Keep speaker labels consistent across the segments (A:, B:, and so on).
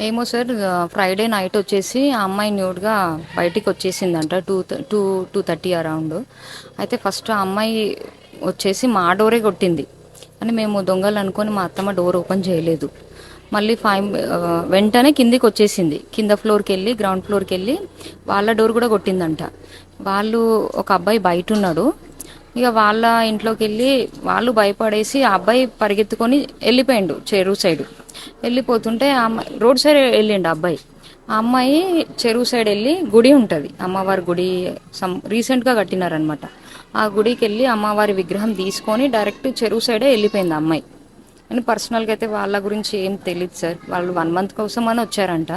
A: ఏమో sir Friday night వచ్చేసి ఆ అమ్మాయి న్యూడ్గా బయటికి వచ్చేసిందంట 2:30 అరౌండ్. అయితే ఫస్ట్ ఆ అమ్మాయి వచ్చేసి మా డోరే కొట్టింది అని మేము దొంగలు అనుకొని మా అత్తమ్మ డోర్ ఓపెన్ చేయలేదు. మళ్ళీ వెంటనే కిందికి వచ్చేసింది. కింద ఫ్లోర్కి వెళ్ళి గ్రౌండ్ ఫ్లోర్కి వెళ్ళి వాళ్ళ డోర్ కూడా కొట్టిందంట. వాళ్ళు ఒక అబ్బాయి బయట ఉన్నాడు. ఇక వాళ్ళ ఇంట్లోకి వెళ్ళి వాళ్ళు భయపడేసి ఆ అబ్బాయి పరిగెత్తుకొని వెళ్ళిపోయిండు చెరువు సైడ్. వెళ్ళిపోతుంటే ఆ అమ్మాయి రోడ్ సైడ్ వెళ్ళిండు ఆ అబ్బాయి. ఆ అమ్మాయి చెరువు సైడ్ వెళ్ళి గుడి ఉంటుంది, అమ్మవారి గుడి రీసెంట్గా కట్టినారనమాట. ఆ గుడికి వెళ్ళి అమ్మవారి విగ్రహం తీసుకొని డైరెక్ట్ చెరువు సైడే వెళ్ళిపోయింది ఆ అమ్మాయి. అని పర్సనల్గా అయితే వాళ్ళ గురించి ఏం తెలియదు సార్. వాళ్ళు 1 మంత్ కోసం అని వచ్చారంట.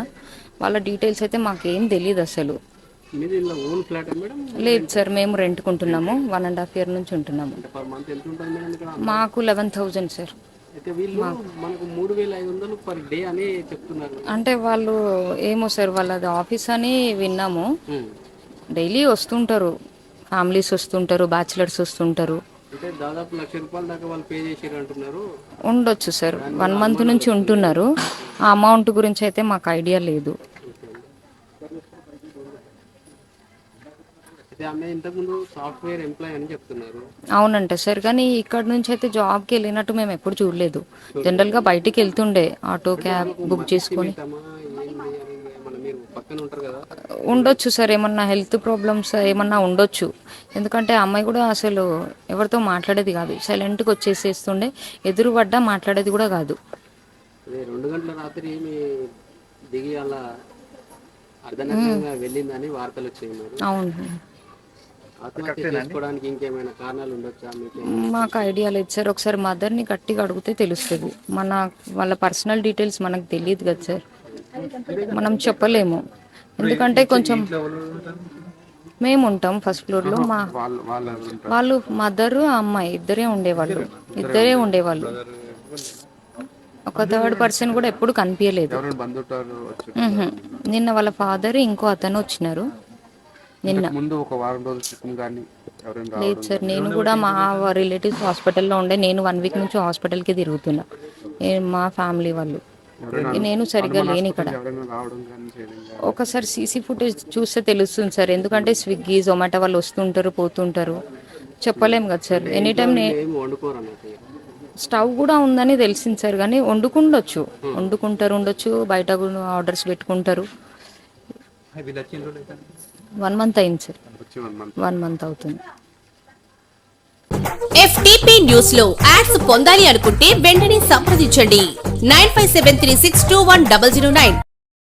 A: వాళ్ళ డీటెయిల్స్ అయితే మాకేం తెలియదు అసలు.
B: మీది ఇలా ఓన్ ఫ్లాట్ మేడం?
A: లేదు సార్, మేము రెంట్కుంటున్నాము. 1.5 year నుంచి ఉంటున్నాము.
B: అంటే పర్ మంత్ ఎంత ఉంటుంది మేడం ఇక్కడ?
A: మాకు 11,000 సార్.
B: అయితే వీళ్ళు మనకు 3,500 పర్ డే అని చెప్తున్నారు.
A: అంటే వాళ్ళు ఏమో సార్, వాళ్ళది ఆఫీస్ అని విన్నాము. డైలీ వస్తుంటారు, ఫ్యామిలీస్ వస్తుంటారు, బ్యాచిలర్స్ వస్తుంటారు.
B: అంటే దాదాపు ₹1,00,000 దాకా వాళ్ళు పే చేసారు అంటున్నారు.
A: ఉండొచ్చు సార్, 1 month నుంచి ఉంటున్నారు. ఆ అమౌంట్ గురించి అయితే మాకు ఐడియా లేదు.
B: అయితే ఆమె ఇంతకుముందు సాఫ్ట్వేర్ ఎంప్లాయ్ అని చెప్తున్నారు.
A: అవునంట సార్, కానీ ఇక్కడ నుంచి అయితే జాబ్కి వెళ్ళినట్టు మేము ఎప్పుడు చూడలేదు. జనరల్గా బయటికి వెళ్తుండే ఆటో క్యాబ్ బుక్ చేసుకొని.
B: మీరు పక్కన ఉంటారు కదా,
A: ఉండొచ్చు సార్, ఏమన్నా హెల్త్ ప్రాబ్లమ్స్ ఏమన్నా ఉండొచ్చు. ఎందుకంటే ఆ అమ్మాయి కూడా అసలు ఎవరితో మాట్లాడేది కాదు, సైలెంట్గా వచ్చేసేస్తుండే. ఎదురు పడ్డా మాట్లాడేది కూడా కాదు.
B: అదే 2 గంటల రాత్రి ఏమి దిగి అలా అర్ధనగ్నంగా వెళ్ళిందని వార్తలు వచ్చాయి.
A: అవును,
B: ఆత్మహత్య చేసుకోవడానికి ఇంకేమైనా కారణాలు ఉండొచ్చా మీకు?
A: మాకు ఐడియా లేదు సార్. ఒకసారి మదర్ని గట్టిగా అడిగితే తెలుస్తుంది. వాళ్ళ పర్సనల్ డీటెయిల్స్ మనకు తెలియదు కదా సార్, మనం చెప్పలేము. ఎందుకంటే కొంచెం మేము ఉంటాం ఫస్ట్ ఫ్లోర్లో. వాళ్ళు మదరు అమ్మాయి ఇద్దరే ఉండేవాళ్ళు. ఒక థర్డ్ పర్సన్ కూడా ఎప్పుడు కనిపించలేదు. నిన్న వాళ్ళ ఫాదర్ ఇంకో అతను వచ్చినారు నిన్న. లేదు సార్, నేను కూడా మా రిలేటివ్స్ హాస్పిటల్లో ఉండే. నేను 1 week నుంచి హాస్పిటల్కి తిరుగుతున్నా, మా ఫ్యామిలీ వాళ్ళు. నేను సరిగ్గా లేని ఇక్కడ. ఒకసారి సీసీ ఫుటేజ్ చూస్తే తెలుస్తుంది సార్. ఎందుకంటే స్విగ్గీ జొమాటో వాళ్ళు వస్తుంటారు పోతుంటారు, చెప్పలేము కదా సార్. ఎనీ టైం స్టవ్ కూడా ఉందని తెలిసింది సార్, కానీ ఉండొచ్చు, బయట కూడా ఆర్డర్స్ పెట్టుకుంటారు. 1 month అయింది సార్, 1 month అవుతుంది.
C: FTP న్యూస్ లో యాడ్స్ పొందాలి అనుకుంటే వెంటనే సంప్రదించండి 9573621009.